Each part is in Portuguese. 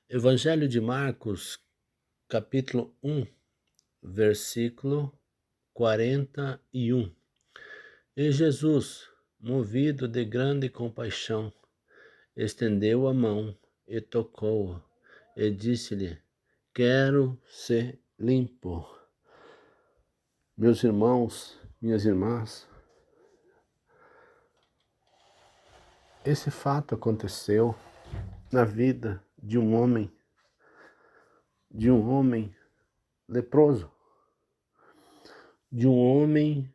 Evangelho de Marcos, capítulo 1, versículo 41. E Jesus, movido de grande compaixão, estendeu a mão e tocou-a, e disse-lhe: Quero ser limpo. Meus irmãos, minhas irmãs, esse fato aconteceu na vida de um homem leproso, de um homem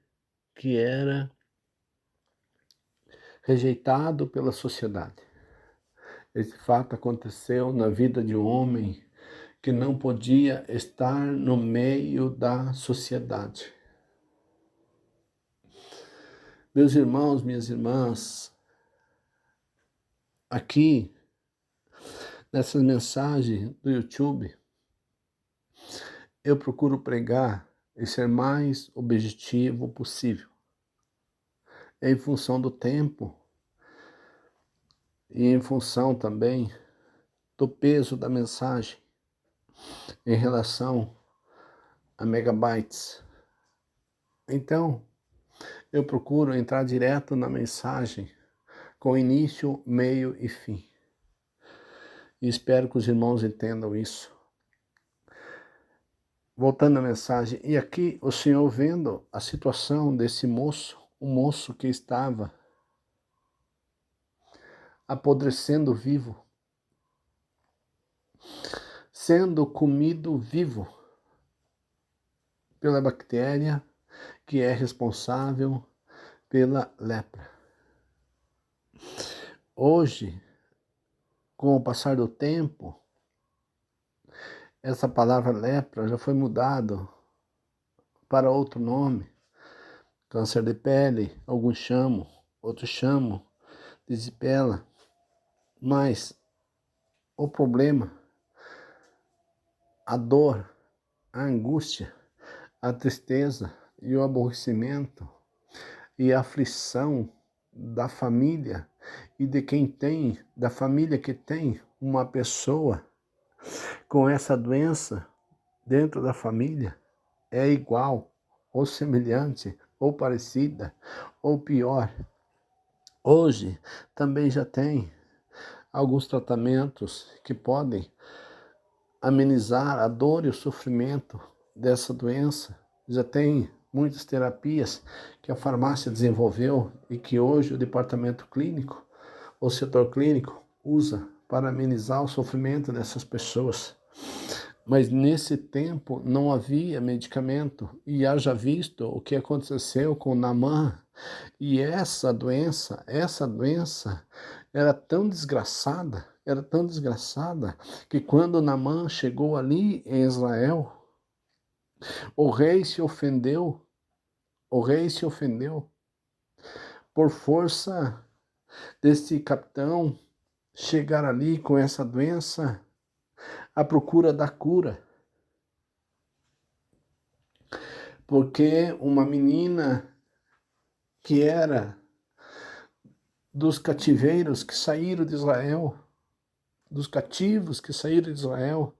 que era rejeitado pela sociedade. Esse fato aconteceu na vida de um homem que não podia estar no meio da sociedade. Meus irmãos, minhas irmãs, aqui nessa mensagem do YouTube, eu procuro pregar e ser mais objetivo possível. Em função do tempo e em função também do peso da mensagem em relação a megabytes. Então, eu procuro entrar direto na mensagem com início, meio e fim. E espero que os irmãos entendam isso. Voltando à mensagem, e aqui o Senhor vendo a situação desse moço, um moço que estava apodrecendo vivo, sendo comido vivo pela bactéria que é responsável pela lepra. Hoje, com o passar do tempo, essa palavra lepra já foi mudada para outro nome. Câncer de pele, alguns chamam, outros chamam de zipela. Mas o problema, a dor, a angústia, a tristeza e o aborrecimento e a aflição da família e de quem tem, da família que tem uma pessoa com essa doença dentro da família é igual, ou semelhante, ou parecida, ou pior. Hoje também já tem alguns tratamentos que podem amenizar a dor e o sofrimento dessa doença. Já tem muitas terapias que a farmácia desenvolveu e que hoje o departamento clínico, o setor clínico, usa para amenizar o sofrimento dessas pessoas. Mas nesse tempo não havia medicamento, e haja visto o que aconteceu com Naamã. E essa doença era tão desgraçada, que quando Naamã chegou ali em Israel, o rei se ofendeu por força desse capitão chegar ali com essa doença à procura da cura. Porque uma menina que era dos cativeiros que saíram de Israel, dos cativos que saíram de Israel,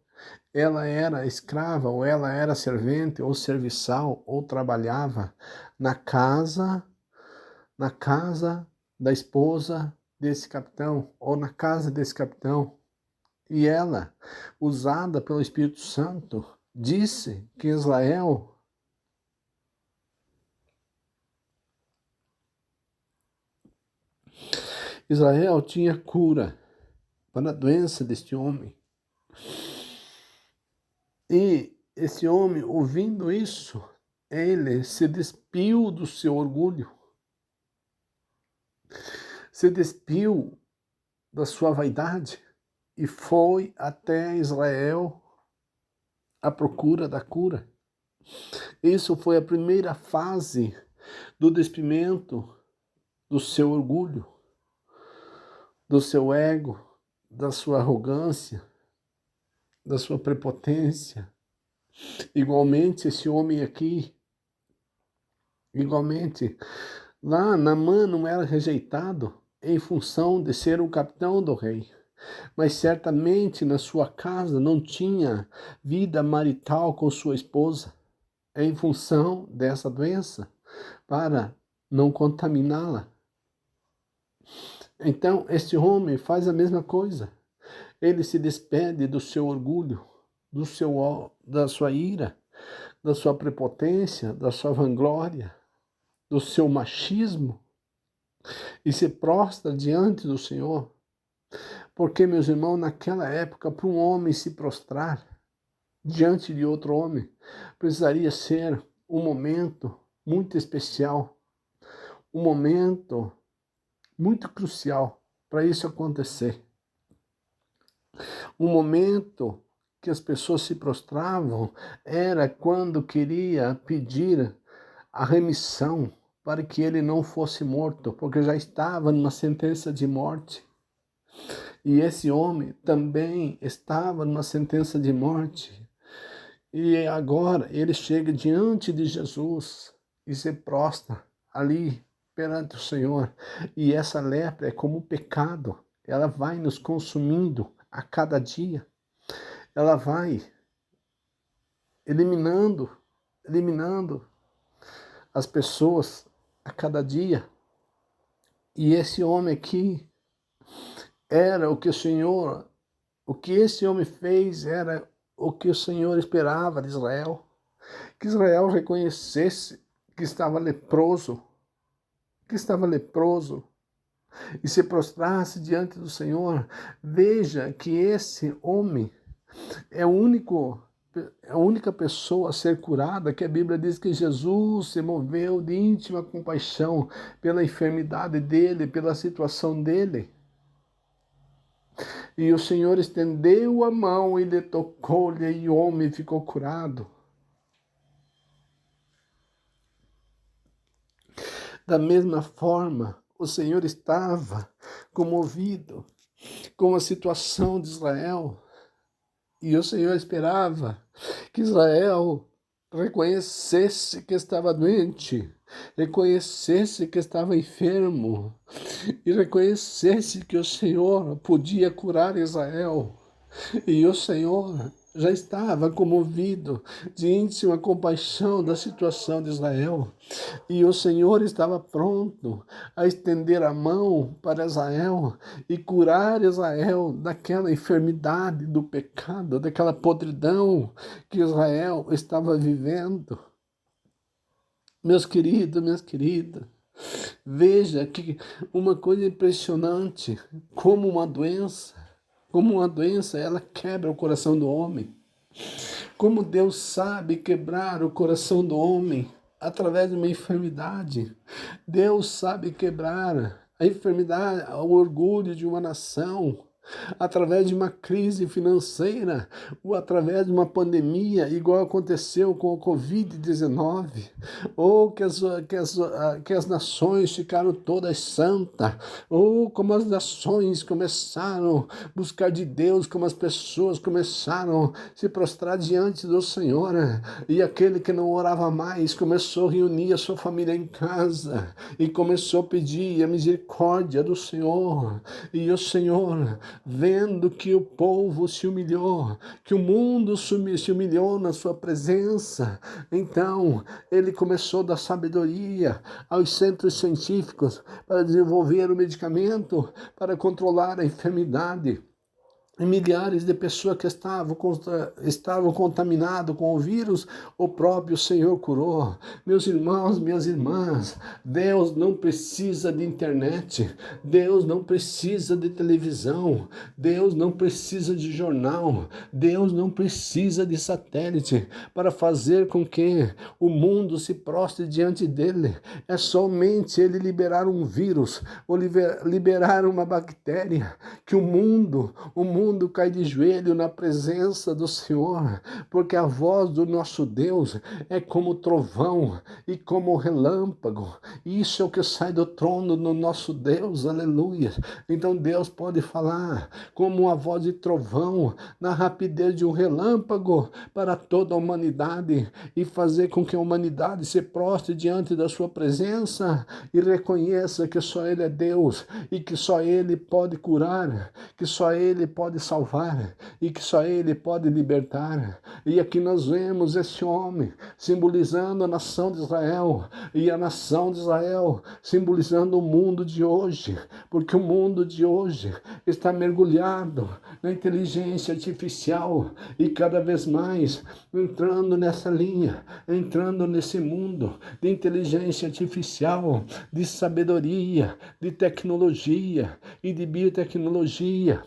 ela era escrava, ou ela era servente, ou serviçal, ou trabalhava na casa da esposa desse capitão, ou na casa desse capitão. E ela, usada pelo Espírito Santo, disse que Israel tinha cura para a doença deste homem. E esse homem, ouvindo isso, ele se despiu do seu orgulho, se despiu da sua vaidade e foi até Israel à procura da cura. Isso foi a primeira fase do despimento do seu orgulho, do seu ego, da sua arrogância, da sua prepotência. Igualmente, esse homem aqui, lá Naamã não era rejeitado em função de ser o capitão do rei, mas certamente na sua casa não tinha vida marital com sua esposa, em função dessa doença, para não contaminá-la. Então, este homem faz a mesma coisa. Ele se despede do seu orgulho, da sua ira, da sua prepotência, da sua vanglória, do seu machismo, e se prostra diante do Senhor. Porque, meus irmãos, naquela época, para um homem se prostrar diante de outro homem, precisaria ser um momento muito especial, um momento muito crucial para isso acontecer. Um momento que as pessoas se prostravam era quando queria pedir a remissão para que ele não fosse morto, porque já estava numa sentença de morte. E esse homem também estava numa sentença de morte. E agora ele chega diante de Jesus e se prostra ali perante o Senhor. E essa lepra é como o pecado. Ela vai nos consumindo a cada dia. Ela vai eliminando as pessoas a cada dia. E esse homem aqui era o que esse homem fez era o que o Senhor esperava de Israel. Que Israel reconhecesse que estava leproso, e se prostrasse diante do Senhor. Veja que esse homem é a única pessoa a ser curada, que a Bíblia diz que Jesus se moveu de íntima compaixão pela enfermidade dele, pela situação dele. E o Senhor estendeu a mão e lhe tocou-lhe, e o homem ficou curado. Da mesma forma, o Senhor estava comovido com a situação de Israel. E o Senhor esperava que Israel reconhecesse que estava doente, reconhecesse que estava enfermo e reconhecesse que o Senhor podia curar Israel. E o Senhor já estava comovido de íntima compaixão da situação de Israel. E o Senhor estava pronto a estender a mão para Israel e curar Israel daquela enfermidade do pecado, daquela podridão que Israel estava vivendo. Meus queridos, minhas queridas, veja que uma coisa impressionante, como uma doença, ela quebra o coração do homem. Como Deus sabe quebrar o coração do homem através de uma enfermidade. Deus sabe quebrar a enfermidade, o orgulho de uma nação, através de uma crise financeira ou através de uma pandemia, igual aconteceu com o Covid-19, ou que as nações ficaram todas santas, ou como as nações começaram a buscar de Deus, como as pessoas começaram a se prostrar diante do Senhor, e aquele que não orava mais começou a reunir a sua família em casa e começou a pedir a misericórdia do Senhor. E o Senhor, vendo que o povo se humilhou, que o mundo se humilhou na sua presença, então ele começou a dar sabedoria aos centros científicos para desenvolver o medicamento para controlar a enfermidade. E milhares de pessoas que estavam contaminadas com o vírus, o próprio Senhor curou. Meus irmãos, minhas irmãs, Deus não precisa de internet, Deus não precisa de televisão, Deus não precisa de jornal, Deus não precisa de satélite para fazer com que o mundo se prostre diante dele. É somente ele liberar um vírus ou liberar uma bactéria que o mundo mundo cai de joelho na presença do Senhor, porque a voz do nosso Deus é como trovão e como relâmpago. Isso é o que sai do trono do nosso Deus, aleluia. Então Deus pode falar como uma voz de trovão, na rapidez de um relâmpago para toda a humanidade e fazer com que a humanidade se prostre diante da sua presença e reconheça que só Ele é Deus e que só Ele pode curar, que só Ele pode salvar e que só Ele pode libertar. E aqui nós vemos esse homem simbolizando a nação de Israel e a nação de Israel simbolizando o mundo de hoje, porque o mundo de hoje está mergulhado na inteligência artificial e cada vez mais entrando nessa linha, entrando nesse mundo de inteligência artificial, de sabedoria, de tecnologia e de biotecnologia,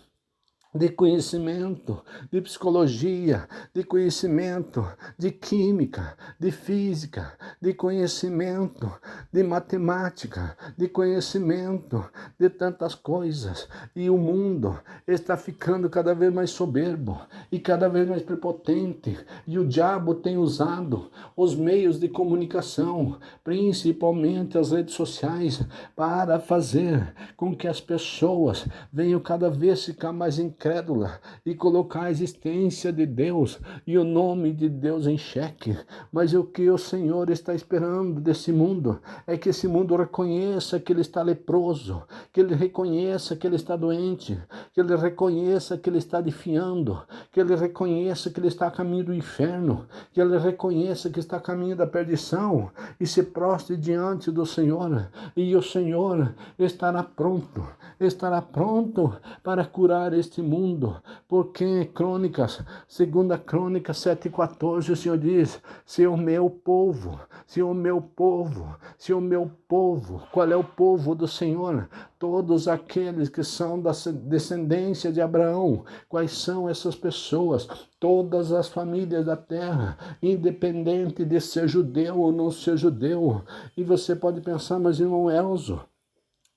de conhecimento, de psicologia, de conhecimento, de química, de física, de conhecimento, de matemática, de conhecimento, de tantas coisas. E o mundo está ficando cada vez mais soberbo e cada vez mais prepotente. E o diabo tem usado os meios de comunicação, principalmente as redes sociais, para fazer com que as pessoas venham cada vez ficar mais incrédula e colocar a existência de Deus e o nome de Deus em xeque. Mas o que o Senhor está esperando desse mundo é que esse mundo reconheça que ele está leproso, que ele reconheça que ele está doente, que ele reconheça que ele está defiando, que ele reconheça que ele está a caminho do inferno, que ele reconheça que está a caminho da perdição e se prostre diante do Senhor. E o Senhor estará pronto para curar este mundo, porque Crônicas, 2 Crônicas 7,14, o Senhor diz: se o meu povo, qual é o povo do Senhor? Todos aqueles que são da descendência de Abraão. Quais são essas pessoas? Todas as famílias da terra, independente de ser judeu ou não ser judeu. E você pode pensar, mas irmão Elzo,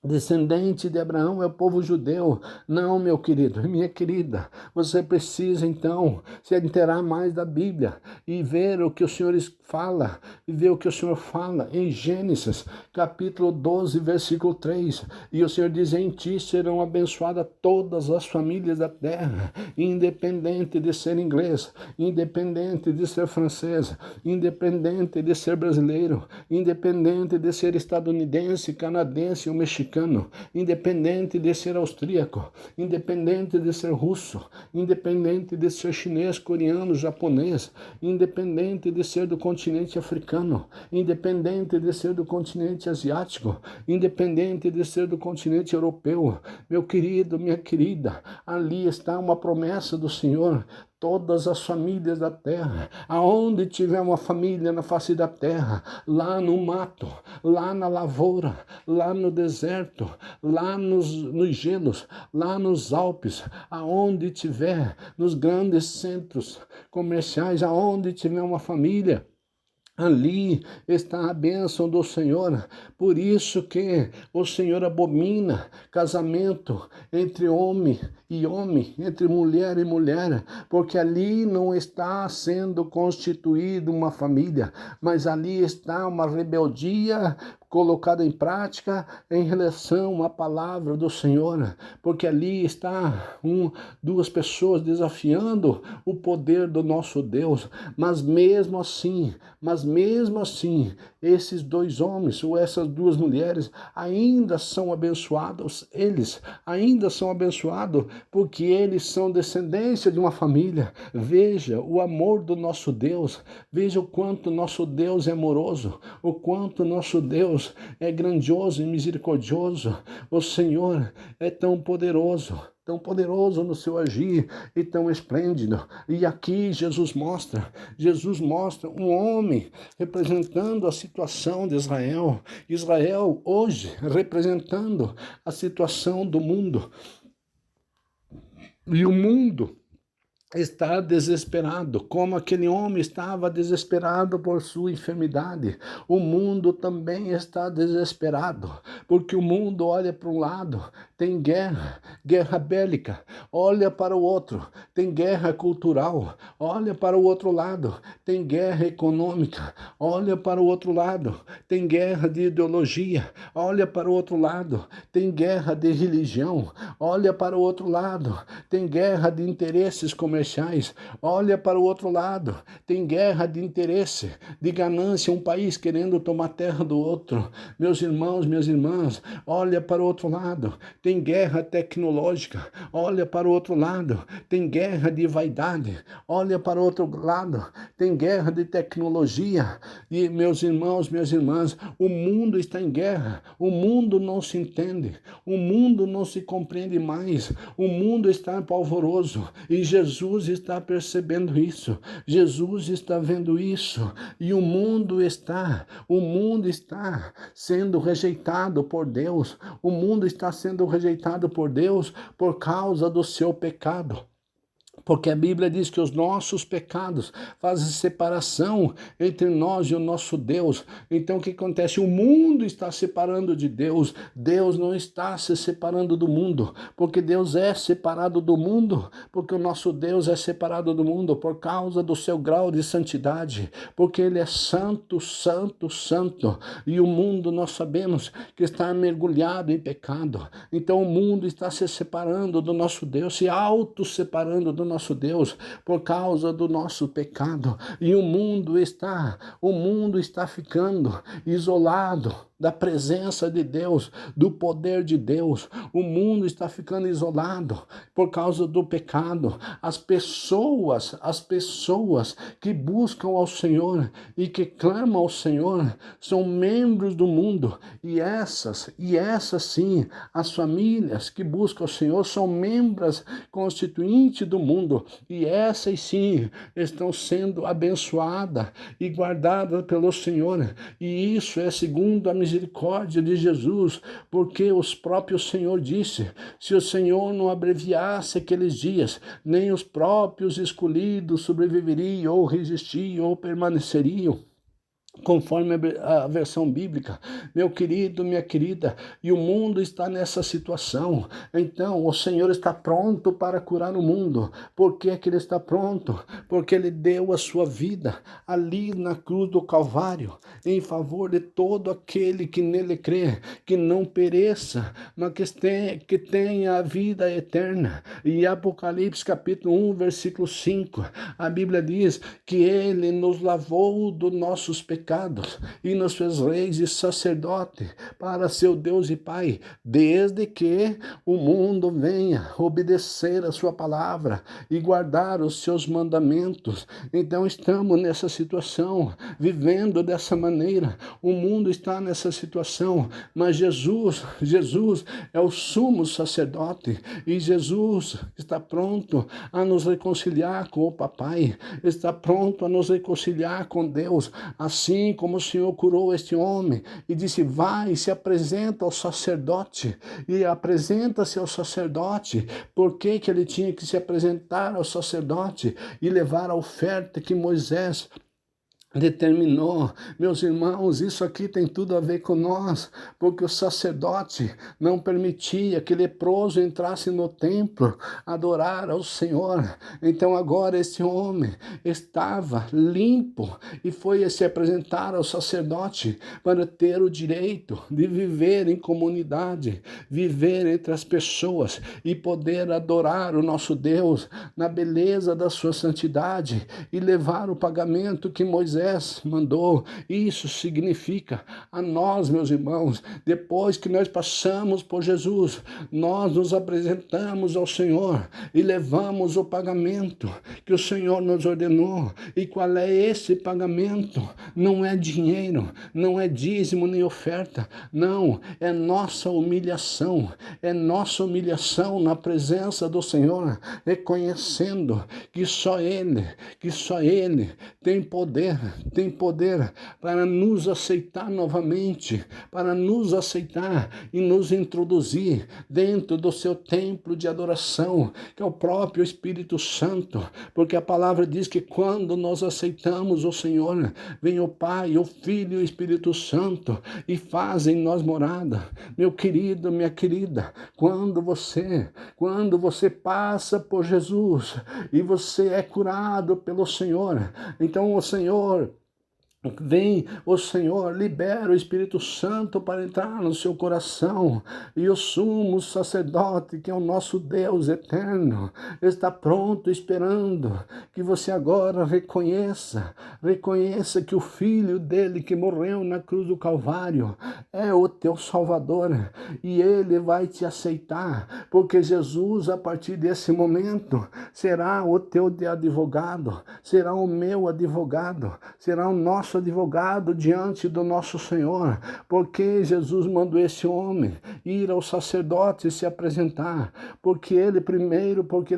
descendente de Abraão é o povo judeu. Não, meu querido, minha querida, você precisa então se inteirar mais da Bíblia e ver o que o Senhor fala, e ver o que o Senhor fala em Gênesis, capítulo 12, versículo 3. E o Senhor diz: em ti serão abençoadas todas as famílias da terra, independente de ser inglês, independente de ser francês, independente de ser brasileiro, independente de ser estadunidense, canadense ou mexicano, independente de ser austríaco, independente de ser russo, independente de ser chinês, coreano, japonês, independente de ser do continente africano, independente de ser do continente asiático, independente de ser do continente europeu. Meu querido, minha querida, ali está uma promessa do Senhor. Todas as famílias da terra, aonde tiver uma família na face da terra, lá no mato, lá na lavoura, lá no deserto, lá nos gelos, lá nos Alpes, aonde tiver, nos grandes centros comerciais, aonde tiver uma família, ali está a bênção do Senhor. Por isso que o Senhor abomina casamento entre homem e homem, entre mulher e mulher, porque ali não está sendo constituída uma família, mas ali está uma rebeldia colocada em prática em relação à palavra do Senhor, porque ali está duas pessoas desafiando o poder do nosso Deus, mas mesmo assim, esses dois homens ou essas duas mulheres ainda são abençoados, eles ainda são abençoados, porque eles são descendência de uma família. Veja o amor do nosso Deus, veja o quanto nosso Deus é amoroso, o quanto nosso Deus é grandioso e misericordioso. O Senhor é tão poderoso no seu agir e tão esplêndido. E aqui Jesus mostra um homem representando a situação de Israel. Israel hoje representando a situação do mundo. E o mundo está desesperado, como aquele homem estava desesperado por sua enfermidade. O mundo também está desesperado, porque o mundo olha para um lado, tem guerra, guerra bélica, olha para o outro, tem guerra cultural, olha para o outro lado, tem guerra econômica, olha para o outro lado, tem guerra de ideologia, olha para o outro lado, tem guerra de religião, olha para o outro lado, tem guerra de interesses comerciais, olha para o outro lado, tem guerra de interesse, de ganância, um país querendo tomar terra do outro. Meus irmãos, minhas irmãs, olha para o outro lado, tem guerra tecnológica, olha para o outro lado, tem guerra de vaidade, olha para o outro lado, tem guerra de tecnologia. E meus irmãos, minhas irmãs, o mundo está em guerra, o mundo não se entende, o mundo não se compreende mais, o mundo está polvoroso e Jesus está percebendo isso, Jesus está vendo isso e o mundo está sendo rejeitado por Deus, o mundo está sendo rejeitado por Deus por causa do seu pecado. Porque a Bíblia diz que os nossos pecados fazem separação entre nós e o nosso Deus. Então o que acontece? O mundo está separando de Deus. Deus não está se separando do mundo, porque Deus é separado do mundo, porque o nosso Deus é separado do mundo por causa do seu grau de santidade, porque Ele é santo, santo, santo. E o mundo, nós sabemos que está mergulhado em pecado. Então o mundo está se separando do nosso Deus, se auto-separando do nosso Deus por causa do nosso pecado. E o mundo está ficando isolado da presença de Deus, do poder de Deus. O mundo está ficando isolado por causa do pecado. As pessoas que buscam ao Senhor e que clamam ao Senhor são membros do mundo. E essas sim, as famílias que buscam o Senhor são membros constituintes do mundo. E essas sim estão sendo abençoadas e guardadas pelo Senhor. E isso é segundo a misericórdia de Jesus, porque o próprio Senhor disse: se o Senhor não abreviasse aqueles dias, nem os próprios escolhidos sobreviveriam ou resistiam ou permaneceriam. Conforme a versão bíblica, meu querido, minha querida, e o mundo está nessa situação. Então, o Senhor está pronto para curar o mundo. Por que que Ele está pronto? Porque Ele deu a sua vida ali na cruz do Calvário, em favor de todo aquele que nele crê, que não pereça, mas que tenha a vida eterna. E Apocalipse capítulo 1, versículo 5, a Bíblia diz que Ele nos lavou dos nossos pecados e nos fez reis e sacerdote para seu Deus e Pai, desde que o mundo venha obedecer a sua palavra e guardar os seus mandamentos. Então estamos nessa situação, vivendo dessa maneira. O mundo está nessa situação, mas Jesus é o sumo sacerdote e Jesus está pronto a nos reconciliar com o Papai, está pronto a nos reconciliar com Deus, assim como o Senhor curou este homem e disse: vai, se apresenta ao sacerdote. E apresenta-se ao sacerdote. Por que que ele tinha que se apresentar ao sacerdote e levar a oferta que Moisés determinou? Meus irmãos, isso aqui tem tudo a ver com nós, porque o sacerdote não permitia que leproso entrasse no templo adorar ao Senhor. Então agora esse homem estava limpo e foi se apresentar ao sacerdote para ter o direito de viver em comunidade, viver entre as pessoas e poder adorar o nosso Deus na beleza da sua santidade e levar o pagamento que Moisés mandou. Isso significa a nós, meus irmãos, depois que nós passamos por Jesus, nós nos apresentamos ao Senhor e levamos o pagamento que o Senhor nos ordenou. E qual é esse pagamento? Não é dinheiro, não é dízimo nem oferta, não, é nossa humilhação na presença do Senhor, reconhecendo que só Ele tem poder tem poder para nos aceitar novamente, para nos aceitar e nos introduzir dentro do seu templo de adoração, que é o próprio Espírito Santo, porque a palavra diz que quando nós aceitamos o Senhor, vem o Pai, o Filho e o Espírito Santo e fazem em nós morada. Meu querido, minha querida, quando você passa por Jesus e você é curado pelo Senhor, então o Senhor vem, o Senhor libera o Espírito Santo para entrar no seu coração, e o sumo sacerdote, que é o nosso Deus eterno, está pronto, esperando que você agora reconheça que o Filho dele que morreu na cruz do Calvário é o teu Salvador, e ele vai te aceitar, porque Jesus, a partir desse momento, será o teu advogado, será o meu advogado, será o nosso advogado diante do nosso Senhor, porque Jesus mandou esse homem ir ao sacerdote e se apresentar, porque ele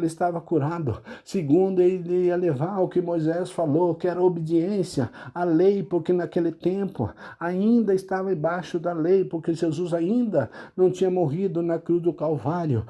estava curado, segundo, ele ia levar o que Moisés falou, que era obediência à lei, porque naquele tempo ainda estava embaixo da lei, porque Jesus ainda não tinha morrido na cruz do Calvário.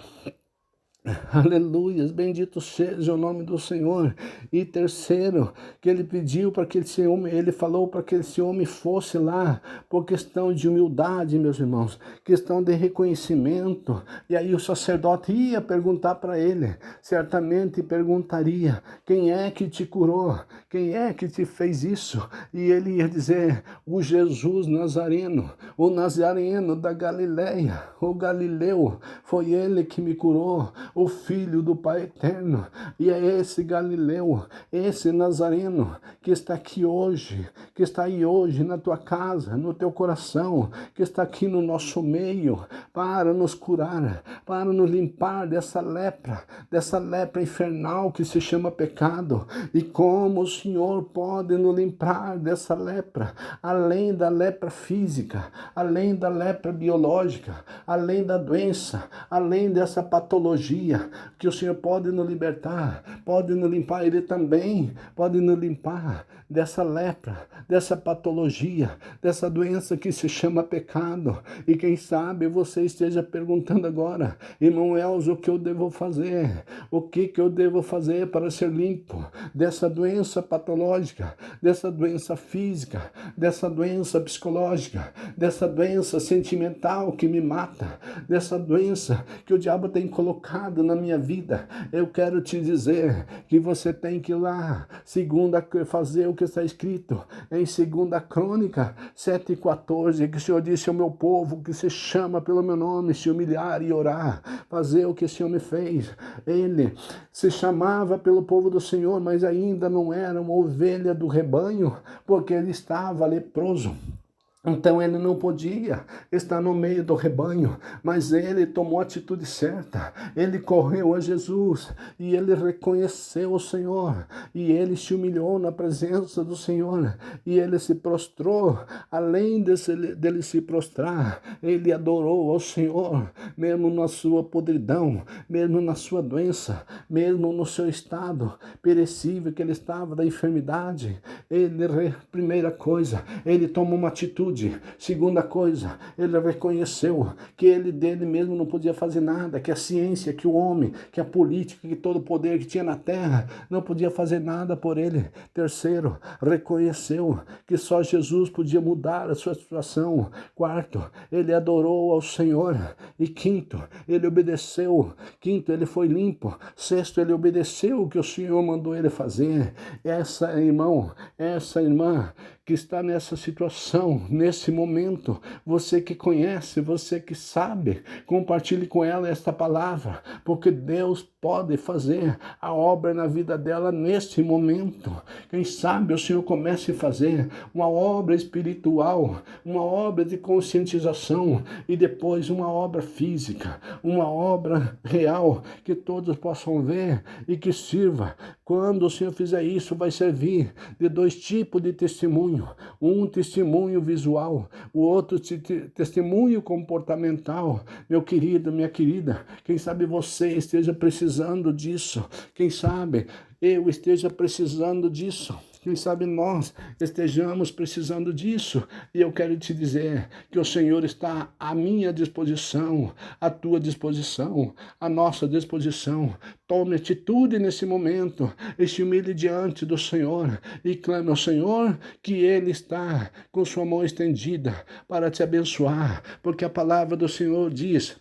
Aleluia, bendito seja o nome do Senhor. E terceiro, que ele pediu para que esse homem, ele falou para que esse homem fosse lá, por questão de humildade, meus irmãos, questão de reconhecimento. E aí o sacerdote ia perguntar para ele, certamente perguntaria: quem é que te curou? Quem é que te fez isso? E ele ia dizer: o Jesus Nazareno, o Nazareno da Galileia, o Galileu, foi ele que me curou, o Filho do Pai Eterno. E é esse Galileu, esse Nazareno que está aqui hoje, que está aí hoje na tua casa, no teu coração, que está aqui no nosso meio, para nos curar, para nos limpar dessa lepra infernal que se chama pecado. E como o Senhor pode nos limpar dessa lepra, além da lepra física, além da lepra biológica, além da doença, além dessa patologia, que o Senhor pode nos libertar, pode nos limpar. Ele também pode nos limpar dessa lepra, dessa patologia, dessa doença que se chama pecado. E quem sabe você esteja perguntando agora: irmão Elzo, o que eu devo fazer? O que eu devo fazer para ser limpo dessa doença patológica, dessa doença física, dessa doença psicológica, dessa doença sentimental que me mata, dessa doença que o diabo tem colocado na minha vida? Eu quero te dizer que você tem que ir lá, fazer o que está escrito em 2 Crônica 7:14, que o Senhor disse ao meu povo que se chama pelo meu nome, se humilhar e orar, fazer o que esse homem fez. Ele se chamava pelo povo do Senhor, mas ainda não era uma ovelha do rebanho, porque ele estava leproso. Então ele não podia estar no meio do rebanho, mas ele tomou a atitude certa. Ele correu a Jesus e ele reconheceu o Senhor, e ele se humilhou na presença do Senhor, e ele se prostrou. Além dele se prostrar, ele adorou ao Senhor, mesmo na sua podridão, mesmo na sua doença, mesmo no seu estado perecível que ele estava da enfermidade. Primeira coisa, ele tomou uma atitude. Segunda coisa, ele reconheceu que ele dele mesmo não podia fazer nada, que a ciência, que o homem, que a política, que todo o poder que tinha na terra não podia fazer nada por ele. Terceiro, reconheceu que só Jesus podia mudar a sua situação. Quarto, ele adorou ao Senhor. E quinto, ele obedeceu. Quinto, ele foi limpo. Sexto, ele obedeceu o que o Senhor mandou ele fazer. Essa irmã que está nessa situação, nesse momento, você que conhece, você que sabe, compartilhe com ela esta palavra, porque Deus pode fazer a obra na vida dela neste momento. Quem sabe o Senhor comece a fazer uma obra espiritual, uma obra de conscientização, e depois uma obra física, uma obra real, que todos possam ver e que sirva. Quando o Senhor fizer isso, vai servir de dois tipos de testemunho: um testemunho visual, o outro testemunho comportamental. Meu querido, minha querida, quem sabe você esteja precisando disso, quem sabe eu esteja precisando disso. Quem sabe nós estejamos precisando disso. E eu quero te dizer que o Senhor está à minha disposição, à tua disposição, à nossa disposição. Tome atitude nesse momento e se humilhe diante do Senhor e clame ao Senhor que Ele está com sua mão estendida para te abençoar, porque a palavra do Senhor diz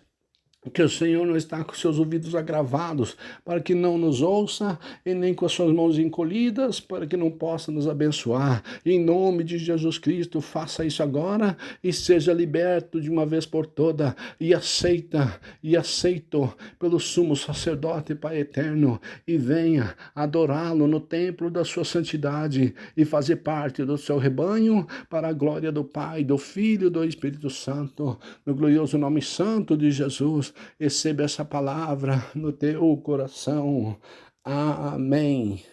que o Senhor não está com seus ouvidos agravados, para que não nos ouça, e nem com as suas mãos encolhidas, para que não possa nos abençoar. Em nome de Jesus Cristo, faça isso agora e seja liberto de uma vez por toda, e aceito pelo sumo sacerdote Pai eterno, e venha adorá-lo no templo da sua santidade e fazer parte do seu rebanho, para a glória do Pai, do Filho e do Espírito Santo, no glorioso nome santo de Jesus. Receba essa palavra no teu coração. Amém.